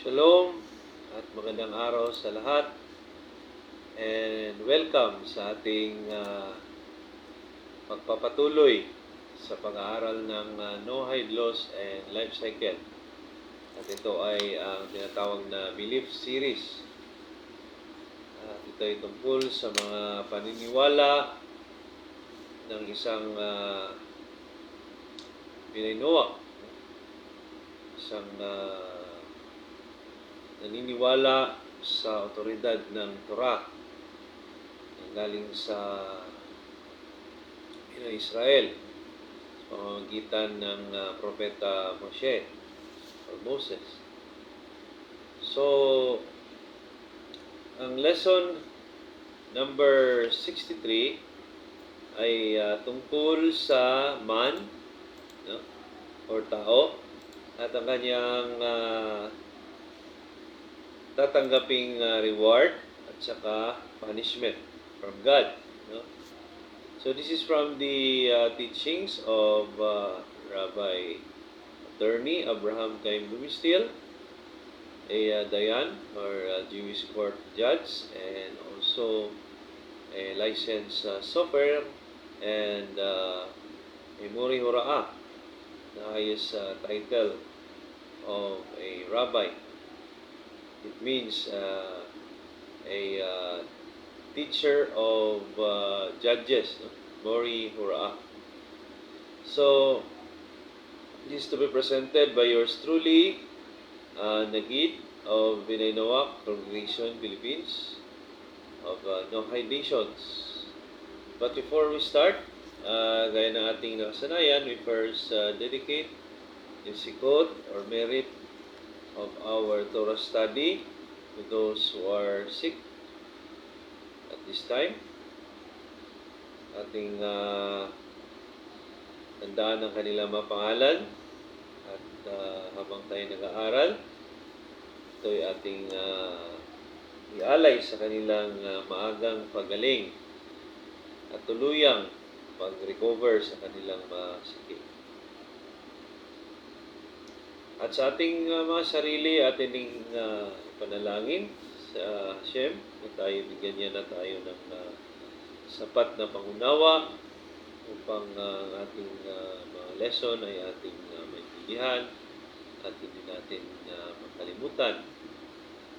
Shalom at magandang araw sa lahat and welcome sa ating pagpapatuloy sa pag-aaral ng Noahide Laws and Life Cycle. At ito ay ang tinatawag na Belief Series. Ito ay tungkol sa mga paniniwala ng isang Pinoy, isang naniniwala sa otoridad ng Torah na galing sa Israel sa pamamagitan ng propeta Moshe or Moses. So, ang lesson number 63 ay tungkol sa man, no? Or tao at ang kanyang tatanggaping reward at saka punishment from God. No? So this is from the teachings of Rabbi Attorney Abraham Chaim Blumenstiel, a Dayan or a Jewish court judge, and also a licensed software and a Mori Horaa, the highest title of a rabbi. It means a teacher of judges, no? Mori Horaa. So, this is to be presented by yours truly, Nagid of Binay Noak Congregation, Philippines, of Noahide Nations. But before we start, gaya ng ating nakasanayan, we first dedicate the sikot or merit of our Torah study to those who are sick at this time. Ating tandaan ang kanilang mga pangalan at habang tayo nag-aaral, ito ay ating ialay sa kanilang maagang pagaling at tuluyang pag-recover sa kanilang sakit. At sa ating mga sarili, ating panalangin sa Hashem na tayo bigyan niya na tayo ng sapat na pangunawa upang ating mga lesson ay ating maintindihan at hindi natin makalimutan.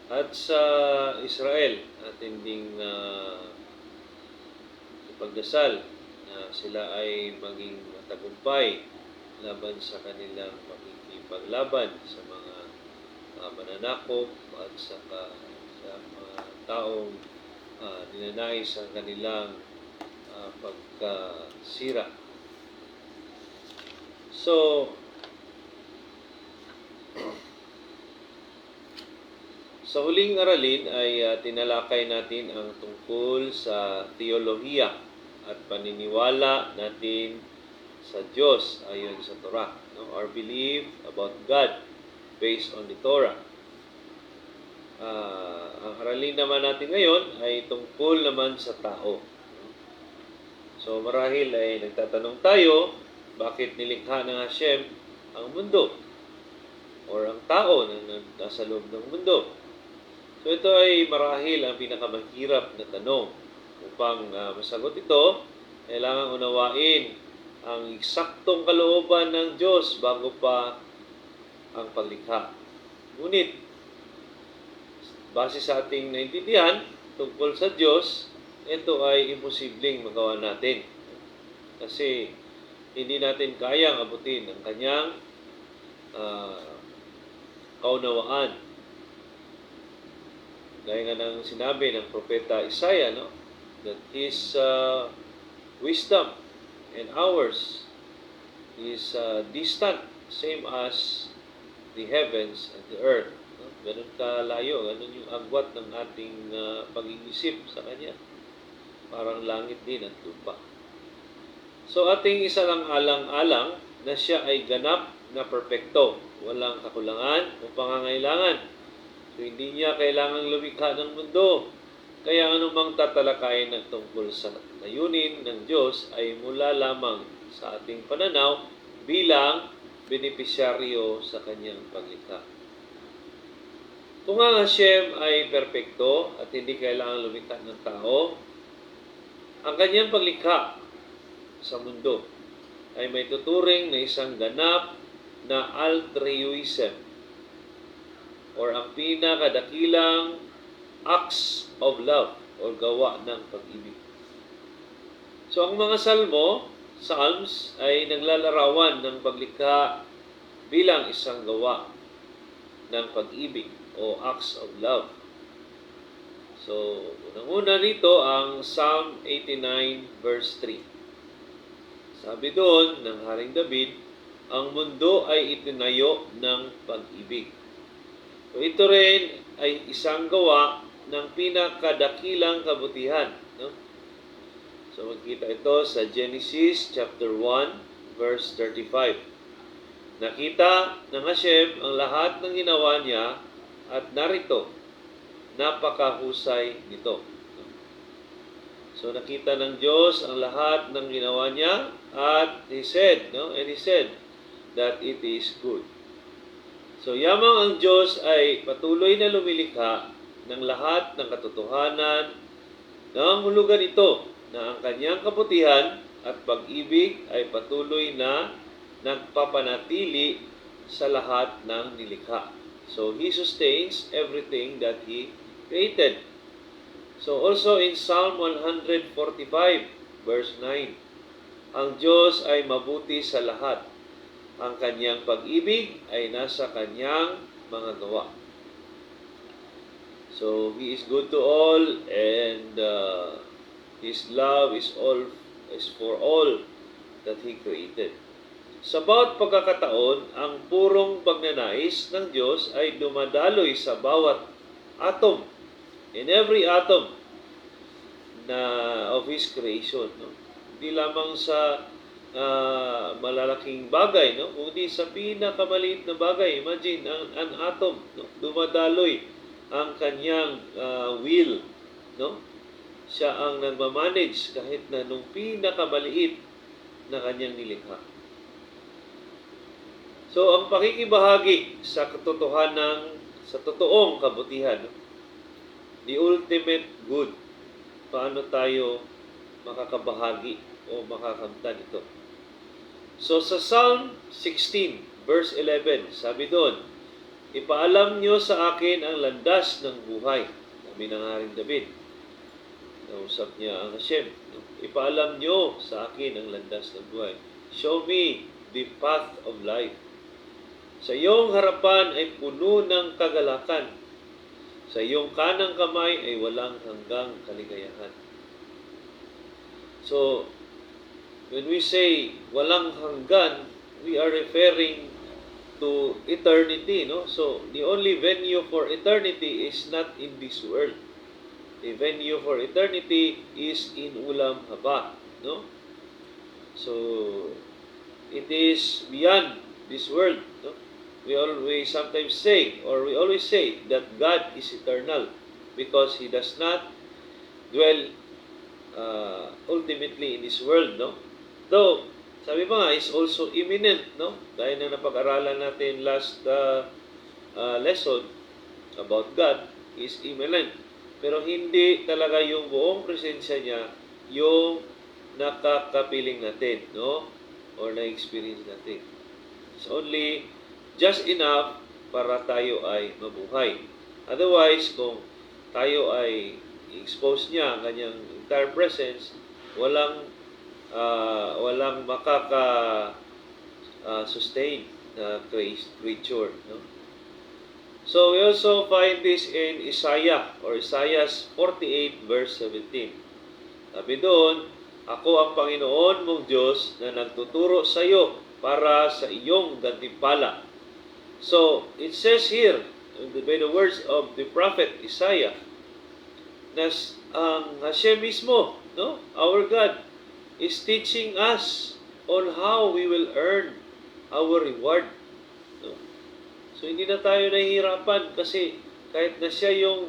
At sa Israel, ating ding ipagdasal na sila ay maging matagumpay laban sa kanilang paglaban sa mga mananakop at sa mga taong ninanais ang kanilang pagkasira. So, sa huling aralin ay tinalakay natin ang tungkol sa teolohiya at paniniwala natin sa Diyos ayon sa Torah. No? Our belief about God based on the Torah. Ang aralin naman natin ngayon ay tungkol naman sa tao. So marahil ay nagtatanong tayo, bakit nilikha ng Hashem ang mundo? Or ang tao na nasa loob ng mundo? So ito ay marahil ang pinakamahirap na tanong. Upang masagot ito, kailangan unawain ang eksaktong kalooban ng Diyos bago pa ang paglikha. Ngunit, base sa ating naintindihan tungkol sa Diyos, ito ay imposibleng magawa natin. Kasi hindi natin kayang abutin ang kanyang kaunawaan. Gaya nga ng sinabi ng propeta Isaiah, no? That His wisdom and ours is distant, same as the heavens and the earth. No? Ganun kalayo, ganun yung agwat ng ating pag-iisip sa Kanya. Parang langit din at lupa. So ating isa lang alang-alang na siya ay ganap na perpekto, walang kakulangan o pangangailangan. So hindi niya kailangang lumikha ng mundo. Kaya anumang tatalakayin ng tungkol sa layunin ng Diyos ay mula lamang sa ating pananaw bilang benepisyaryo sa kanyang paglikha. Kung ang Hashem ay perpekto at hindi kailangan lumikha ng tao, ang kanyang paglikha sa mundo ay may tuturing na isang ganap na altruism or ang pinakadakilang acts of love o gawa ng pag-ibig. So ang mga Psalms ay naglalarawan ng paglikha bilang isang gawa ng pag-ibig o acts of love. So, unang-una rito ang Psalm 89 verse 3. Sabi doon ng Haring David, ang mundo ay itinayo ng pag-ibig. So, ito rin ay isang gawa ng pinakadakilang kabutihan. No? So, magkita ito sa Genesis chapter 1 verse 35. Nakita ng Hashem ang lahat ng ginawa niya at narito, napakahusay nito. So nakita ng Diyos ang lahat ng ginawa niya at He said that it is good. So yamang ang Diyos ay patuloy na lumilikha ng lahat ng katotohanan ng hulugan ito na ang kanyang kabutihan at pag-ibig ay patuloy na nagpapanatili sa lahat ng nilikha. So He sustains everything that He created. So also in Psalm 145 verse 9, ang Diyos ay mabuti sa lahat. Ang kanyang pag-ibig ay nasa kanyang mga gawa. So He is good to all and His love is for all that He created. Sa bawat pagkakataon, ang purong pagnanais ng Diyos ay dumadaloy sa bawat atom, in every atom of His creation. No? Hindi lamang sa malalaking bagay, no? Kundi sa pinakamaliit na bagay. Imagine, an atom, no? Dumadaloy ang kanyang will. No? Siya ang nagmamanage kahit na nung pinakamaliit na kanyang nilikha. So, ang pakikibahagi sa katotohanan, sa totoong kabutihan, the ultimate good, paano tayo makakabahagi o makakamtan ito. So, sa Psalm 16, verse 11, sabi doon, ipaalam nyo sa akin ang landas ng buhay. Sabi ng Haring David, nausap niya ang Hashem. Ipaalam nyo sa akin ang landas ng buhay. Show me the path of life. Sa iyong harapan ay puno ng kagalakan. Sa iyong kanang kamay ay walang hanggang kaligayahan. So, when we say walang hanggan, we are referring to eternity, no? So, the only venue for eternity is not in this world. The venue for eternity is in Ulam Haba, no? So, it is beyond this world, no? We always say that God is eternal because He does not dwell ultimately in this world, no? Though, sabi pa nga, is also imminent, no? Dahil na napag-aralan natin last lesson about God, is imminent. Pero hindi talaga yung buong presensya niya yung nakakapiling natin, no? Or na-experience natin. It's only just enough para tayo ay mabuhay. Otherwise, kung tayo ay expose niya ang kanyang entire presence, walang makaka-sustain na creature. No? So, we also find this in Isaiah 48 verse 17. Sabi doon, ako ang Panginoon mong Diyos na nagtuturo sa iyo para sa iyong gantimpala. So, it says here, by the words of the prophet Isaiah, na ang Hashem mismo, no? Our God, is teaching us on how we will earn our reward. No? So, hindi na tayo nahihirapan kasi kahit na siya yung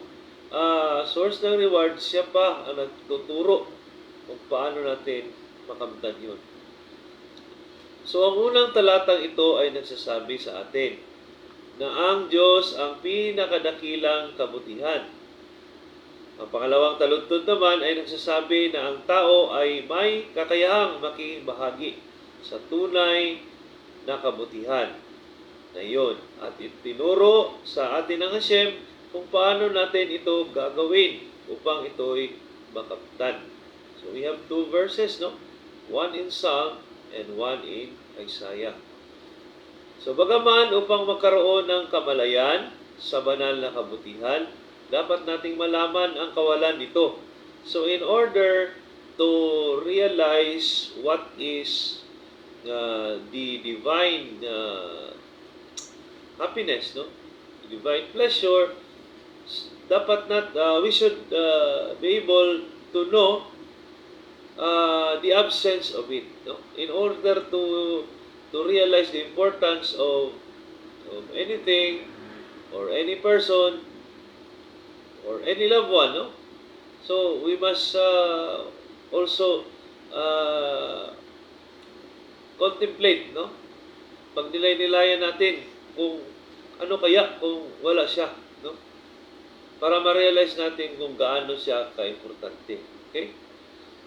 source ng reward, siya pa ang nagtuturo kung paano natin makamtan yun. So, ang unang talatang ito ay nagsasabi sa atin na ang Diyos ang pinakadakilang kabutihan. Ang pangalawang taludtod naman ay nagsasabi na ang tao ay may kakayahang makibahagi sa tunay na kabutihan na iyon. At itinuro sa atin ng Hashem kung paano natin ito gagawin upang ito'y makamtan. So we have two verses, no? One in Psalm and one in Isaiah. So bagaman upang magkaroon ng kamalayan sa banal na kabutihan, dapat nating malaman ang kawalan nito. So in order to realize what is the divine happiness, no? Divine pleasure, dapat we should be able to know the absence of it, no? In order to realize the importance of anything or any person or any loved one, no? So we must also contemplate, no? Pagnilay-nilayan natin kung ano kaya kung wala siya, no? Para ma-realize natin kung gaano siya ka-importante. Okay?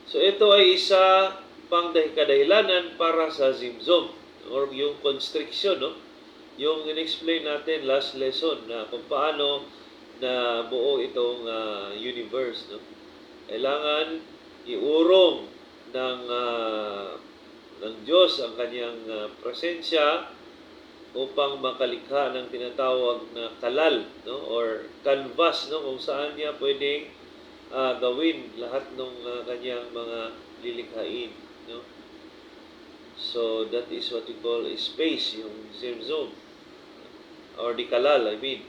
So ito ay isa pang kadahilanan para sa Zimzum or yung constriction, no? Yung in-explain natin last lesson na kung paano na buo itong universe, no? Kailangan iurong ng Diyos ang kanyang presensya upang makalikha ng tinatawag na kalal, no? Or canvas, no? Kung saan niya pwedeng gawin lahat ng kanyang mga lilikhain, no? So that is what we call a space, yung Zimzum or the kalal, I mean.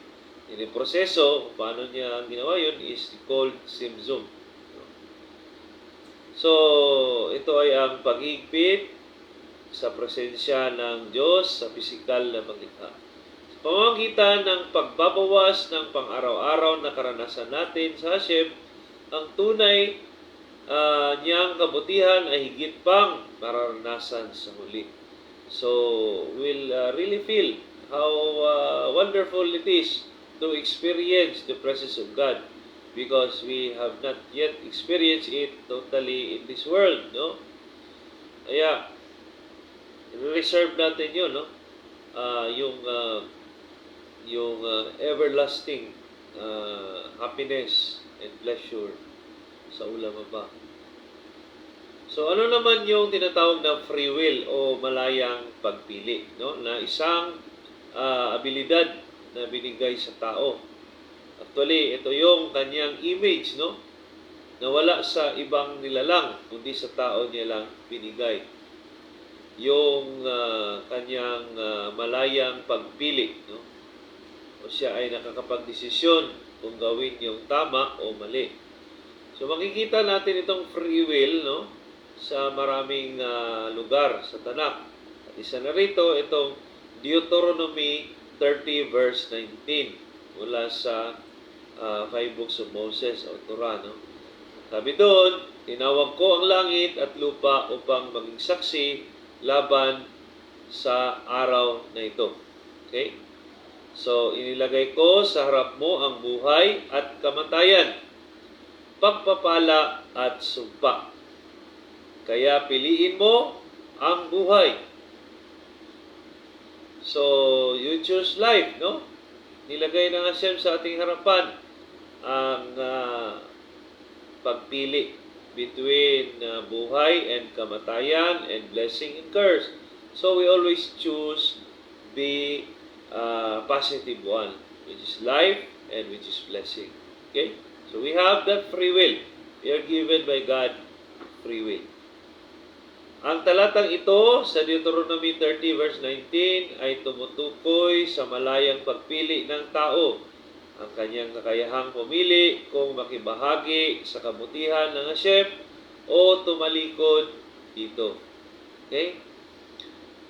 Yung proseso, paano niya ginawa yun is called Zimzum. So, ito ay ang paghigpit sa presensya ng Diyos sa pisikal na paglikha. Sa pamamagitan ng pagbabawas ng pang-araw-araw na karanasan natin sa Hashem, ang tunay niyang kabutihan ay higit pang mararanasan sa huli. So, we'll really feel how wonderful it is to experience the presence of God because we have not yet experienced it totally in this world, no? Kaya reserve natin yun, no? Yung everlasting happiness and pleasure sa ulam ba. So ano naman yung tinatawag na free will o malayang pagpili, no? Na isang abilidad na binigay sa tao. Actually, ito yung kanyang image, no? Na wala sa ibang nilalang, kundi sa tao niya lang binigay. Yung kanyang malayang pagpili, no? O siya ay nakakapagdesisyon kung gawin yung tama o mali. So makikita natin itong free will, no? Sa maraming lugar sa Tanakh. At isa na rito itong Deuteronomy 30 verse 19 mula sa 5 books of Moses o Torah, no? Sabi doon, tinawag ko ang langit at lupa upang maging saksi laban sa araw na ito. Okay? So, inilagay ko sa harap mo ang buhay at kamatayan, pagpapala at sumpa. Kaya piliin mo ang buhay. So, you choose life, no? Nilagay ng Hashem sa ating harapan ang pagpili between buhay and kamatayan and blessing and curse. So, we always choose the positive one, which is life and which is blessing. Okay? So, we have that free will. We are given by God free will. Ang talatang ito sa Deuteronomy 30 verse 19 ay tumutukoy sa malayang pagpili ng tao, ang kanyang kakayahang pumili kung makibahagi sa kabutihan ng Hashem o tumalikod dito. Okay?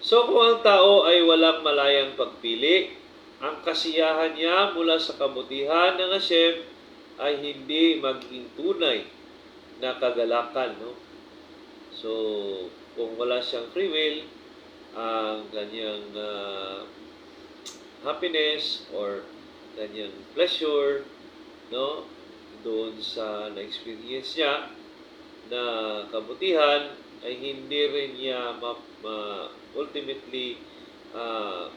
So kung ang tao ay walang malayang pagpili, ang kasiyahan niya mula sa kabutihan ng Hashem ay hindi maging tunay na kagalakan, no? So, kung wala siyang free will, ang kanyang happiness or kanyang pleasure, no? Doon sa na-experience niya na kabutihan ay hindi rin niya ultimately uh,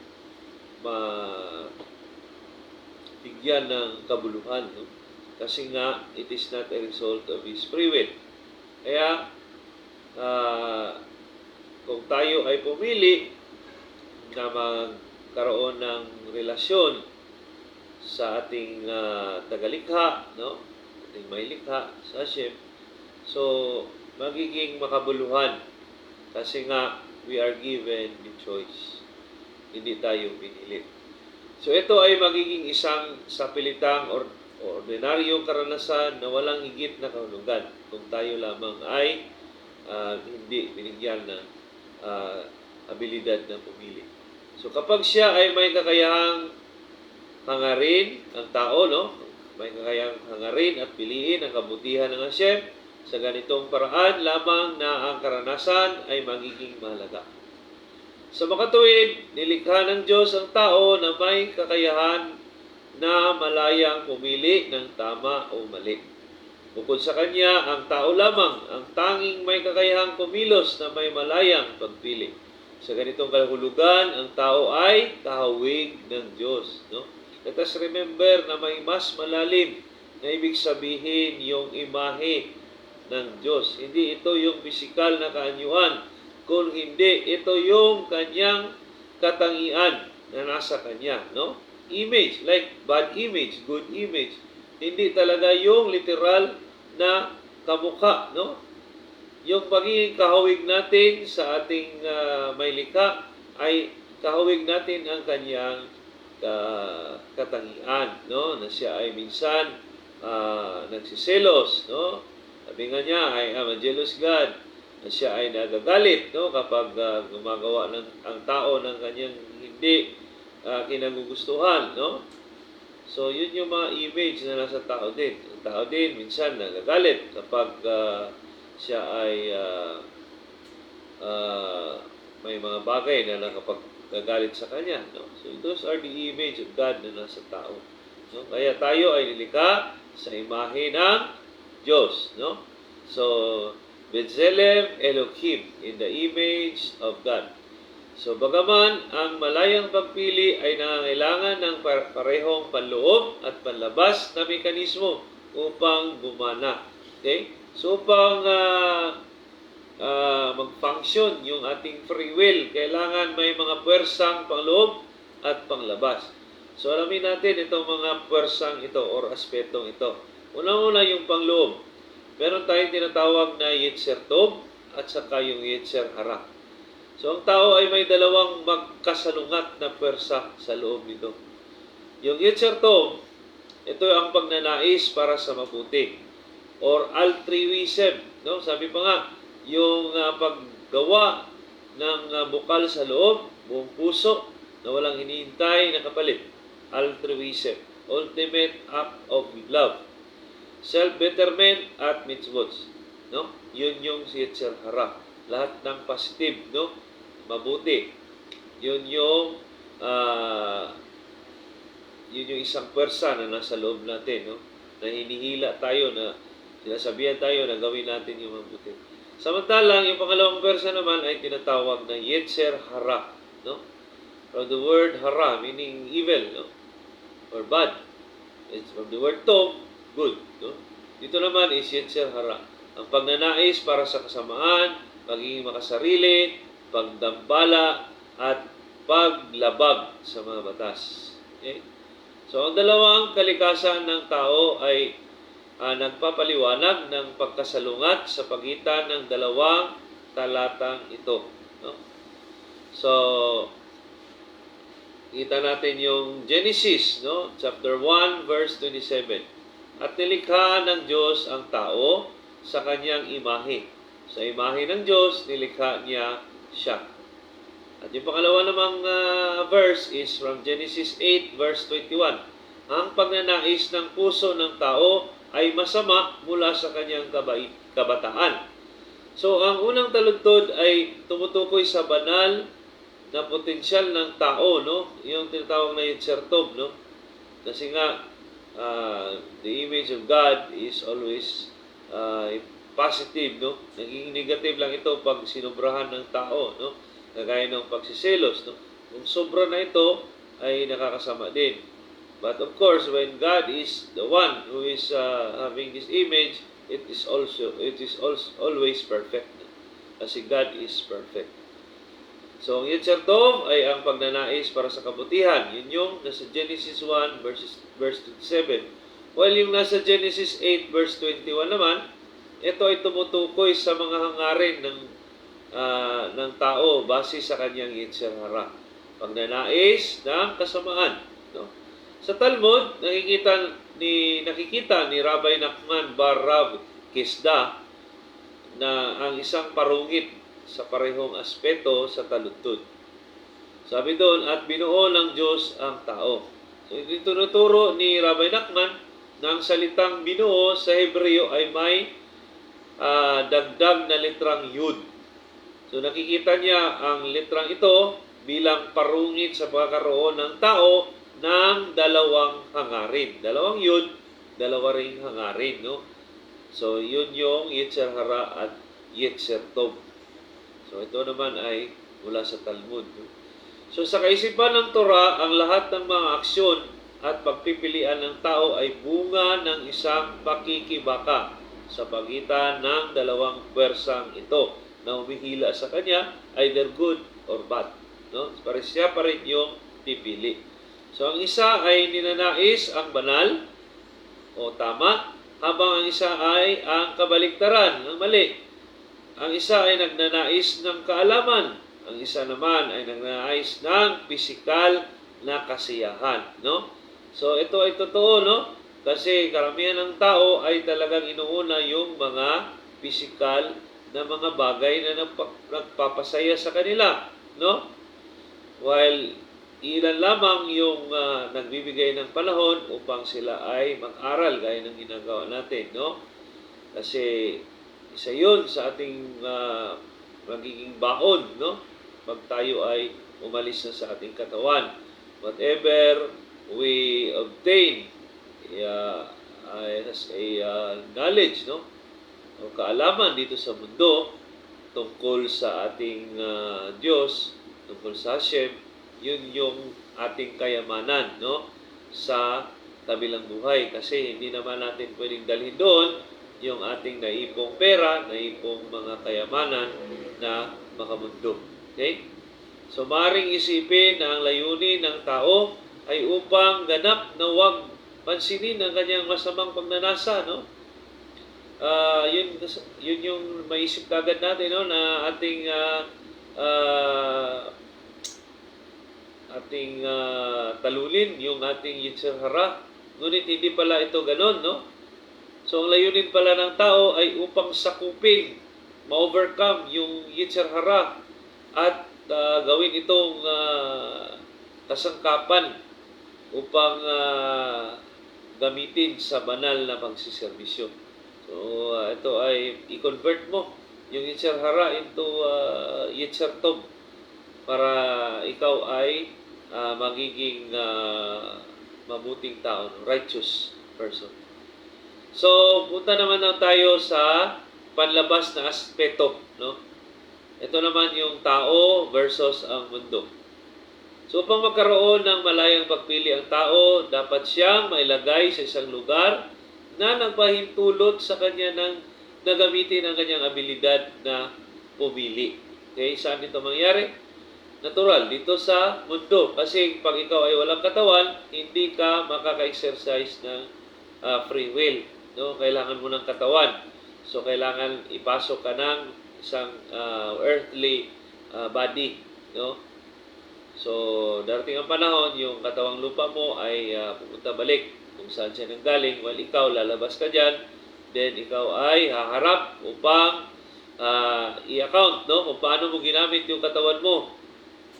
bigyan ng kabuluhan, no? Kasi nga it is not a result of his free will. Kaya kung tayo ay pumili na magkaroon ng relasyon sa ating tagalikha, no? Ating may likha sa Hashem, so magiging makabuluhan kasi nga we are given the choice. Hindi tayo pinili. So ito ay magiging isang sapilitang or ordinaryong karanasan na walang higit na kahulugan kung tayo lamang ay hindi binigyan ng abilidad na pumili. So kapag siya ay may kakayahang hangarin ang tao, no? May kakayahang hangarin at piliin ang kabutihan ng Hashem, sa ganitong paraan lamang na ang karanasan ay magiging mahalaga. Sa makatuwid, nilikha ng Diyos ang tao na may kakayahan na malayang pumili ng tama o mali. Bukod sa kanya, ang tao lamang ang tanging may kakayahang kumilos na may malayang pagpili. Sa ganitong kahulugan, ang tao ay kahawig ng Diyos. No? Let us remember na may mas malalim na ibig sabihin yung imahe ng Diyos. Hindi ito yung pisikal na kaanyuan, kung hindi ito yung kanyang katangian na nasa kanya, no? Image, like bad image, good image. Hindi talaga yung literal na kamukha, no? Yung pagiging kahawig natin sa ating may likha ay kahawig natin ang kanyang katangian, no? Na siya ay minsan nagsiselos, no? Sabi nga niya, I am a jealous God, na siya ay nagagalit, no? Kapag gumagawa ang tao ng kanyang hindi kinagugustuhan, no? So, yun yung mga image na nasa tao din. Ang tao din, minsan nagagalit kapag siya ay may mga bagay na nakapag-gagalit sa kanya, no? So, those are the image of God na nasa tao, no? Kaya tayo ay nilikha sa imahe ng Diyos, no? So, B'Tselem Elohim, in the image of God. So, bagaman ang malayang pagpili ay nangangailangan ng parehong panloob at panlabas na mekanismo upang gumana. Okay? So, upang mag-function yung ating free will, kailangan may mga puwersang panloob at panglabas. So, alamin natin itong mga puwersang ito or aspetong ito. Unang-una yung pangloob. Meron tayong tinatawag na Yetzer Tov at saka yung Yetzer Hara. So, ang tao ay may dalawang magkasalungat na pwersa sa loob nito. Yung Yetzer Tov, ito ang pagnanais para sa mabuti or altruism, no? Sabi pa nga, yung paggawa ng bukal sa loob, buong puso, na walang hinihintay na kapalit. Altruism, ultimate act of love. Self-betterment at mitzvot, no? Yun yung Yetzer Hara. Lahat ng positive, no? Mabuti. Yun yung isang pwersa na nasa loob natin, no? Na hinihila tayo, na sinasabihan tayo na gawin natin yung mabuti. Samantalang, yung pangalawang pwersa naman ay tinatawag na Yetzer Hara, no? From the word hara, meaning evil, no? Or bad. It's from the word tov, good, no? Dito naman is Yetzer Hara. Ang pagnanais para sa kasamaan, pagiging makasarili, pagdambala, at paglabag sa mga batas. Okay? So, ang dalawang kalikasan ng tao ay nagpapaliwanag ng pagkasalungat sa pagitan ng dalawang talatang ito, no? So, kita natin yung Genesis, no? Chapter 1, verse 27. At nilikha ng Diyos ang tao sa kanyang imahe. Sa imahe ng Diyos, nilikha niya siya. At yung pangalawa namang verse is from Genesis 8, verse 21. Ang pagnanais ng puso ng tao ay masama mula sa kanyang kabataan. So, ang unang taludtod ay tumutukoy sa banal na potensyal ng tao, no? Yung tinatawag na Yetzer Tov, no? Kasi nga, the image of God is always positive, no? Naging negative lang ito pag sinobrahan ng tao, no? Kagaya ng pagsiselos, no? Kung sobra na ito, ay nakakasama din. But of course, when God is the one who is having this image, it is also always perfect. Kasi God is perfect. So, ang Yetzer Tov ay ang pagnanais para sa kabutihan. Yun yung nasa Genesis 1 verse 27. While yung nasa Genesis 8 verse 21 naman, ito ay tumutukoy sa mga hangarin ng tao base sa kanyang Yetzer Hara. Pagnanais ng kasamaan. No? Sa Talmud, nakikita ni Rabbi Nachman bar Rav Kisda na ang isang parungit sa parehong aspeto sa taludtod. Sabi doon, at binuo ng Diyos ang tao. So, ito tinuturo ni Rabbi Nachman na ang salitang binuo sa Hebreo ay may dagdag na litrang Yud. So, nakikita niya ang litrang ito bilang parungit sa pagkakaroon ng tao ng dalawang hangarin. Dalawang Yud, dalawa ring hangarin, no? So, yun yung Yetzer Hara at Yetzer Tov. So, ito naman ay mula sa Talmud. No? So, sa kaisipan ng Torah, ang lahat ng mga aksyon at pagpipilian ng tao ay bunga ng isang pakikibaka sa pagitan ng dalawang pwersang ito na humihila sa kanya, either good or bad. No? Siya pa rin yung pipili. So, ang isa ay ninanais ang banal o tama, habang ang isa ay ang kabaliktaran, ang mali. Ang isa ay nagnanais ng kaalaman, ang isa naman ay nagnanais ng pisikal na kasiyahan, no? So, ito ay totoo, no? Kasi karamihan ng tao ay talagang inuuna yung mga pisikal na mga bagay na nagpapasaya sa kanila, no? While ilan lamang yung nagbibigay ng panahon upang sila ay mag-aral gaya ng ginagawa natin, no? Kasi isa yun sa ating magiging baon, no? Pag tayo ay umalis na sa ating katawan. Whatever we obtain as a knowledge, no? O kaalaman dito sa mundo tungkol sa ating Diyos, tungkol sa Hashem, yun yung ating kayamanan, no? Sa kabilang buhay. Kasi hindi naman natin pwedeng dalhin doon yung ating naipong pera, naipong mga kayamanan na makamundo. Okay? So, maaaring isipin na ang layunin ng tao ay upang ganap na huwag pansinin ang kanyang masamang pagnanasa, no? Yun yung maisip kagad natin, no? Na ating talulin yung ating Yetzer Hara. Ngunit hindi pala ito ganon, no? So, ang layunin pala ng tao ay upang sakupin, ma-overcome yung Yetzer Hara at gawin itong kasangkapan upang gamitin sa banal na pagsiservisyo. So, ito ay i-convert mo yung Yetzer Hara into Yetzer Tov para ikaw ay magiging mabuting tao, righteous person. So, punta naman na tayo sa panlabas na aspeto, no? Ito naman yung tao versus ang mundo. So, upang magkaroon ng malayang pagpili ang tao, dapat siyang mailagay sa isang lugar na nagpahintulot sa kanya ng nagamitin ang kanyang abilidad na pumili. Okay, saan ito mangyari? Natural, dito sa mundo. Kasi pag ikaw ay walang katawan, hindi ka makaka-exercise ng free will. No? Kailangan mo ng katawan. So, kailangan ipasok ka ng isang earthly body. No? So, darating ang panahon, yung katawang lupa mo ay pupunta balik kung saan siya nanggaling. While ikaw, lalabas ka dyan. Then, ikaw ay haharap upang i-account, no? Kung paano mo ginamit yung katawan mo.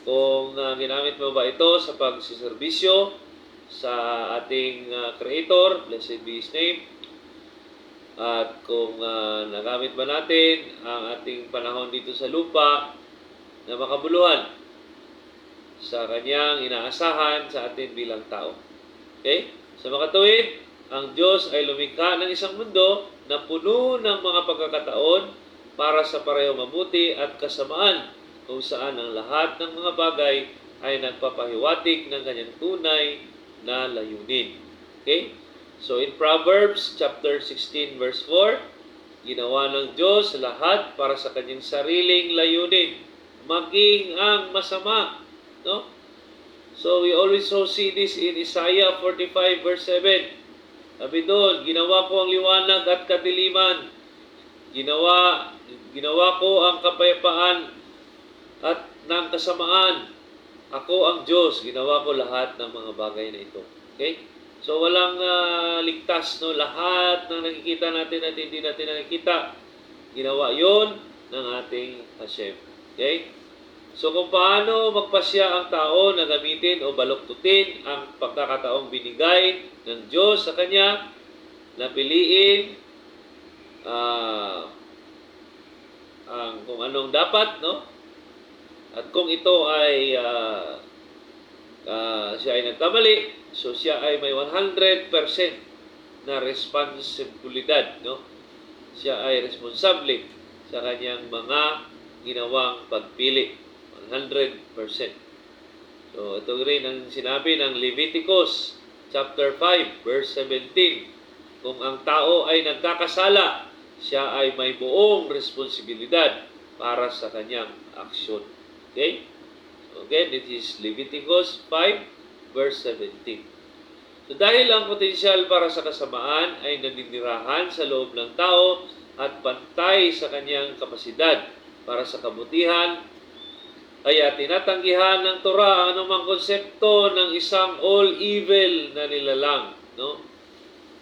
Kung ginamit mo ba ito sa pagsiservisyo sa ating Creator, blessed be His name, at kung nagamit ba natin ang ating panahon dito sa lupa na makabuluhan. sa kanyang inaasahan sa atin bilang tao. Okay? Sa makatuwid, ang Diyos ay lumikha ng isang mundo na puno ng mga pagkakataon para sa parehong mabuti at kasamaan, kung saan ang lahat ng mga bagay ay nagpapahiwatig ng kanyang tunay na layunin. Okay? So in Proverbs chapter 16 verse 4, ginawa ng Diyos lahat para sa kanyang sariling layunin, maging ang masama. No? So we also see this in Isaiah 45 verse 7. Sabi doon, ginawa ko ang liwanag at kadiliman. Ginawa ko ang kapayapaan at ng kasamaan. Ako ang Diyos, ginawa ko lahat ng mga bagay na ito. Okay? So walang ligtas, no? Lahat ng nakikita natin at hindi natin nakikita, ginawa yon ng ating Hashem. Okay? So kung paano magpasya ang tao na gamitin o baluktutin ang pagkakataong binigay ng Diyos sa kanya, na piliin ang kung anong dapat, no? At kung ito ay siya ay nagkamali, so siya ay may 100% na responsibilidad, no? Siya ay responsable sa kanyang mga ginawang pagpili. 100%. So ito rin ang sinabi ng Leviticus chapter 5 verse 17. Kung ang tao ay nagkakasala, siya ay may buong responsibilidad para sa kanyang aksyon. Okay? So again, it is Leviticus 5 verse 17. So dahil ang potensyal para sa kasamaan ay naninirahan sa loob ng tao at pantay sa kanyang kapasidad para sa kabutihan, kaya tinatanggihan ng Torah ang anumang konsepto ng isang all-evil na nilalang. No?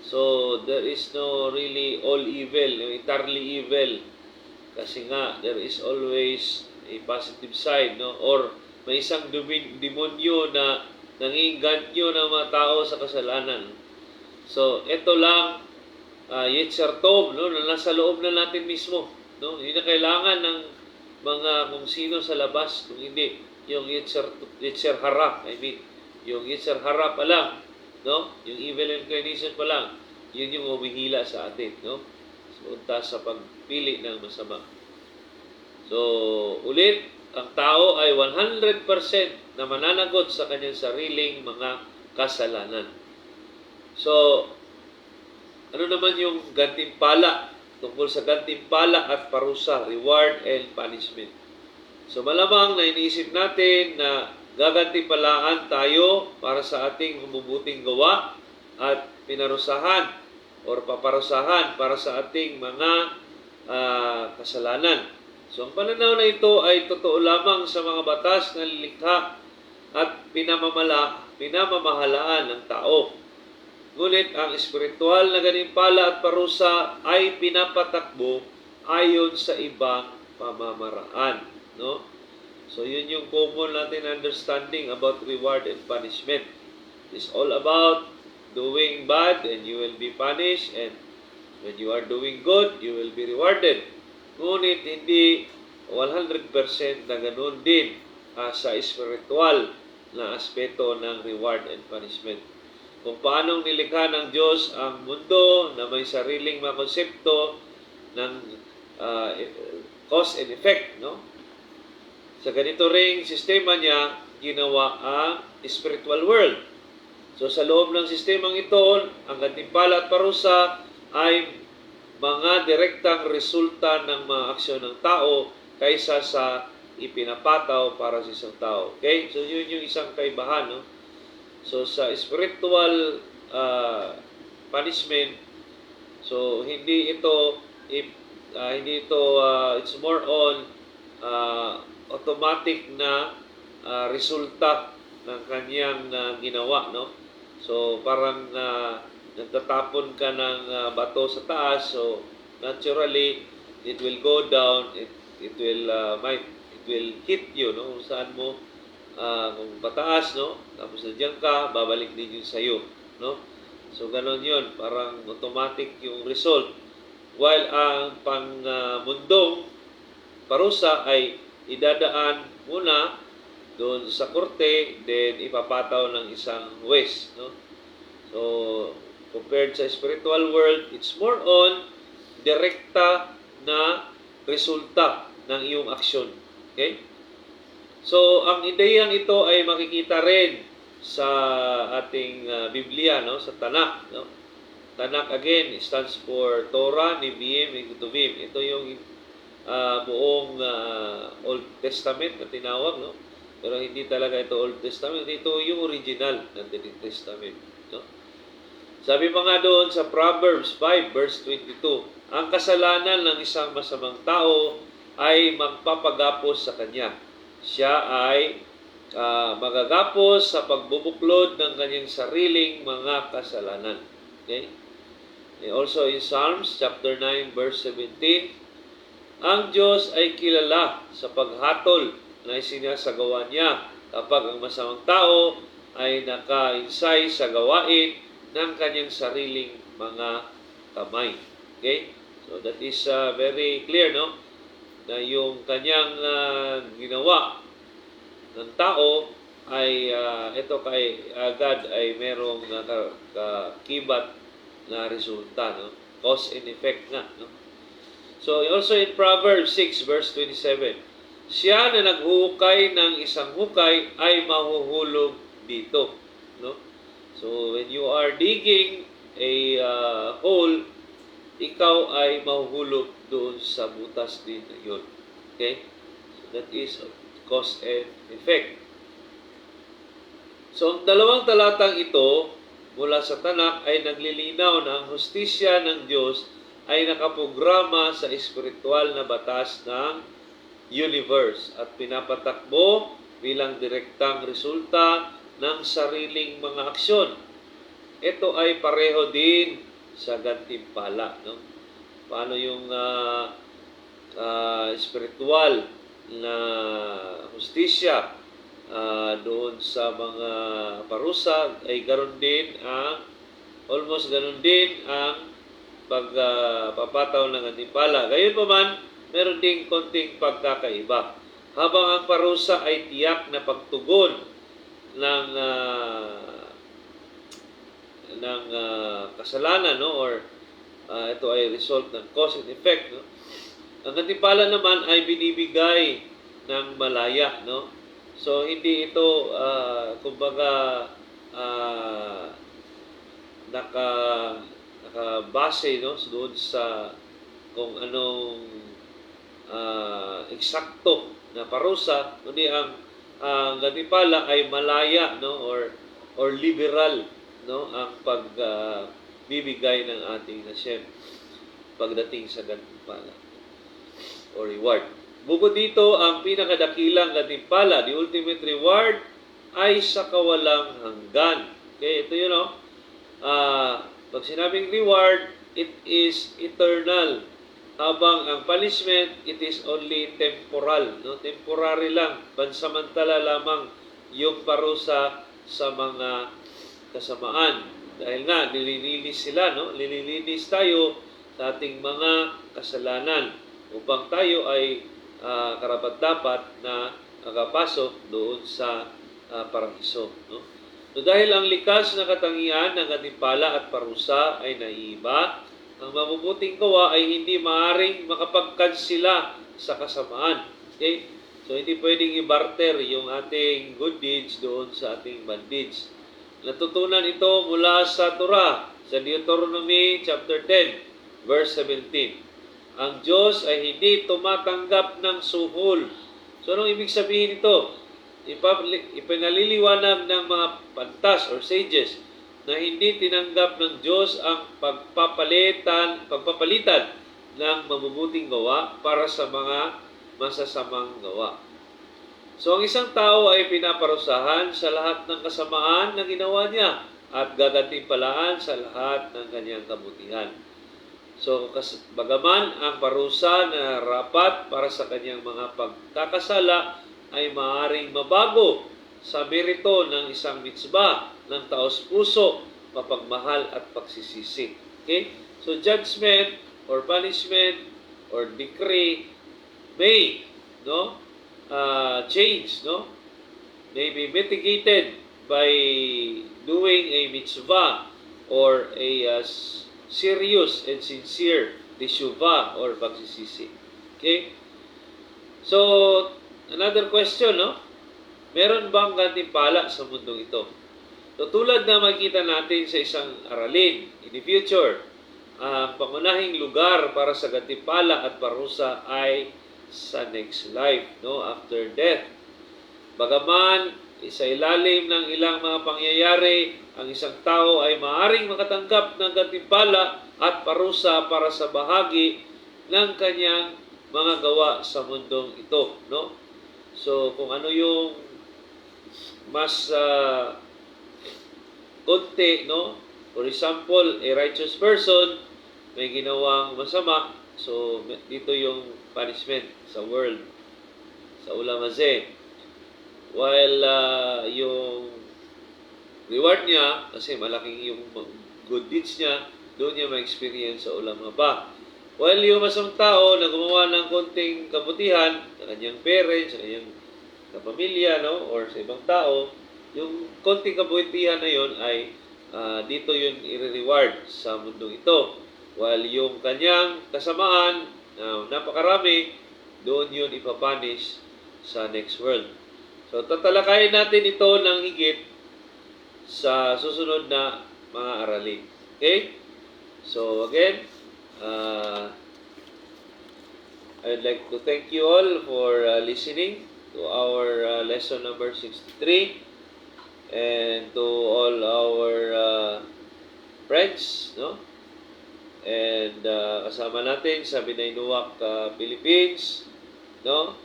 So, there is no really all-evil, entirely evil. Kasi nga, there is always a positive side. No? Or may isang demonyo na nanginganyo ng mga tao sa kasalanan. So, ito lang, Yetzer Tov, no? Na nasa loob na natin mismo. No? Hindi na kailangan ng mga kung sino sa labas, kung hindi yung Yetzer Hara, yung Yetzer Hara pa lang, no? Yung evil inclination pa lang, yun yung humihila sa atin, no? Punta sa pagpili ng masama. So, ulit, ang tao ay 100% na mananagot sa kanyang sariling mga kasalanan. So, ano naman yung gantimpala tungkol sa gantimpala at parusa, reward and punishment? So malamang na iniisip natin na gagantimpalaan tayo para sa ating mabubuting gawa at pinarusahan or paparusahan para sa ating mga kasalanan. So ang pananaw na ito ay totoo lamang sa mga batas na lilikha at pinamamahalaan ng tao. Ngunit ang espiritual na gantimpala at parusa ay pinapatakbo ayon sa ibang pamamaraan, no? So yun yung common natin understanding about reward and punishment. It's all about doing bad and you will be punished, and when you are doing good, you will be rewarded. Ngunit hindi 100% na ganoon din sa espiritual na aspeto ng reward and punishment. Kung paanong nilikha ng Diyos ang mundo na may sariling mga konsepto ng cause and effect, no? Sa ganito ring sistema niya, ginawa ang spiritual world. So sa loob ng sistemang ito, ang gantimpala at parusa ay mga direktang resulta ng mga aksyon ng tao kaysa sa ipinapataw para sa isang tao. Okay? So yun yung isang kaibahan, no? So sa spiritual punishment, so hindi ito it's more on automatic na resulta ng kanyang ginawa, no? So parang nagtatapon ka ng bato sa taas, so naturally it will go down, it will hit you, no? Kung saan mo kung pataas, no? Tapos nandiyan ka, babalik din yun sa'yo, no? So, ganon yun. Parang automatic yung result. While ang pang mundong parusa ay idadaan muna doon sa korte, then ipapataw ng isang huwes, no? So, compared sa spiritual world, it's more on direkta na resulta ng iyong aksyon. Okay? So, ang ideyang ito ay makikita rin sa ating Biblia, no? Sa Tanakh, no? Tanakh again stands for Torah, Nevi'im, and Ketuvim. Ito yung buong Old Testament na tinawag, no? Pero hindi talaga ito Old Testament, ito yung original na New Testament, no? Sabi pa nga doon sa Proverbs 5 verse 22, ang kasalanan ng isang masamang tao ay magpapagapos sa kanya. Siya ay magagapos sa pagbubuklod ng kanyang sariling mga kasalanan. Okay? Also in Psalms chapter 9 verse 17, ang Diyos ay kilala sa paghatol na isinasagawa niya kapag ang masamang tao ay nakainsay sa gawain ng kanyang sariling mga kamay. Okay? So that is very clear, no? Na yung kanyang ginawa ng tao ay ito kay agad ay merong kakibat na resulta, no? Cause and effect nga, no? So also in Proverbs 6 verse 27, siya na naghuhukay ng isang hukay ay mahuhulog dito, no? So when you are digging a hole, ikaw ay mahuhulog doon sa butas din na yun. Okay? So that is cause and effect. So ang dalawang talatang ito mula sa Tanakh ay naglilinaw na ang hustisya ng Diyos ay nakaprograma sa espiritual na batas ng universe at pinapatakbo bilang direktang resulta ng sariling mga aksyon. Ito ay pareho din sa gantimpala, no? Paano yung spiritual na hustisya doon sa mga parusa ay ganoon din ang almost ganoon din ang pagpapataw ng gantimpala. Gayunpaman, meron ding konting pagkakaiba. Habang ang parusa ay tiyak na pagtugon ng kasalanan, no? Or ito ay result ng cause and effect, no? Ang gantimpala naman ay binibigay ng malaya, no? So hindi ito kumbaga nakabase, no, doon sa kung anong eksakto na parusa, kundi ang gantimpala ay malaya, no, or liberal, no, ang pagbibigay ng ating Hashem pagdating sa gantimpala o reward. Bukod dito, ang pinakadakilang gantimpala, the ultimate reward, ay sa kawalang hanggan. Okay, ito yun, no? Pag sinabing reward, it is eternal. Habang ang punishment, it is only temporal, no? Temporary lang, pansamantala lamang yung parusa sa mga kasamaan. Dahil nga, nililinis sila, no? Nililinis tayo sa ating mga kasalanan upang tayo ay karapat-dapat na makapasok doon sa paraiso, no? So dahil ang likas na katangian ng gantimpala at parusa ay naiiba, ang mabubuting gawa ay hindi maaring makapagkansila sa kasamaan. Okay? So hindi pwedeng i-barter yung ating good deeds doon sa ating bad deeds. Natutunan ito mula sa Torah, sa Deuteronomy chapter 10, verse 17. Ang Diyos ay hindi tumatanggap ng suhol. So anong ibig sabihin ito? Ipinaliliwanag ng mga pantas or sages na hindi tinanggap ng Diyos ang pagpapalitan ng mabubuting gawa para sa mga masasamang gawa. So ang isang tao ay pinaparusahan sa lahat ng kasamaan na ginawa niya at gagantimpalaan sa lahat ng kanyang kabutihan. So bagaman ang parusa na rapat para sa kanyang mga pagkakasala ay maaaring mabago sa merito ng isang mitzvah ng taos-puso, mapagmahal at pagsisisi. Okay? So judgment or punishment or decree may, no, change, no, may be mitigated by doing a mitzvah or a serious and sincere teshuvah or pagsisisi. Okay? So, another question, no? Meron bang gantimpala sa mundong ito? So, tulad na makita natin sa isang aralin in the future, ang pangunahing lugar para sa gantimpala at parusa ay sa next life, no? After death. Bagaman, sa ilalim ng ilang mga pangyayari, ang isang tao ay maaring makatanggap ng gantimpala at parusa para sa bahagi ng kanyang mga gawa sa mundong ito, no? So, kung ano yung mas konti, no? For example, a righteous person may ginawang masama, so dito yung punishment sa world, sa ulam hazeh. While yung reward niya, kasi malaking yung good deeds niya, doon niya ma-experience sa ulam haba. While yung masang tao na gumawa ng konting kabutihan sa kanyang parents, sa kanyang kapamilya, no? Or sa ibang tao, yung konting kabutihan na yun ay dito yun i-reward sa mundong ito. While yung kanyang kasamaan, napakarami, doon yun ipapunish sa next world. So, tatalakayin natin ito ng higit sa susunod na mga aralin. Okay? So, again, I'd like to thank you all for listening to our lesson number 63 and to all our friends, no? And kasama natin sa Binaynuwak Philippines, no?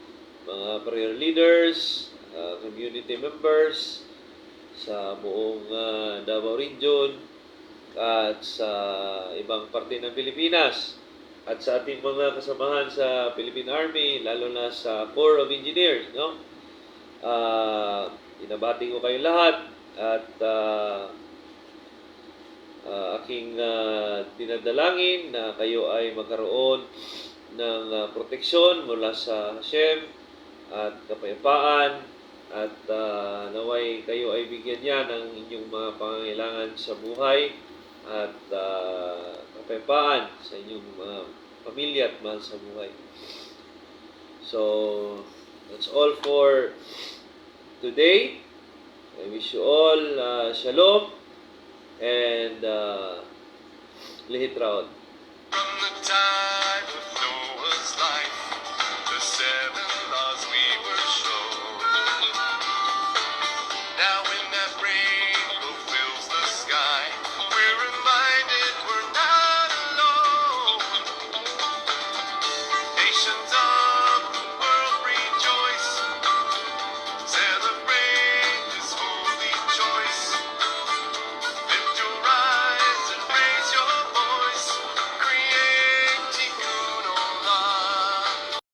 Mga prayer leaders, community members sa buong Davao Region at sa ibang parte ng Pilipinas at sa ating mga kasamahan sa Philippine Army, lalo na sa Corps of Engineers, no? Binabati ko kayo lahat at aking dinadalangin na kayo ay magkaroon ng proteksyon mula sa Hashem at kapayapaan at naway kayo ay bigyan niya ng inyong mga pangangailangan sa buhay at kapayapaan sa inyong mga pamilya at mahal sa buhay. So, that's all for today. I wish you all shalom and lihit raod.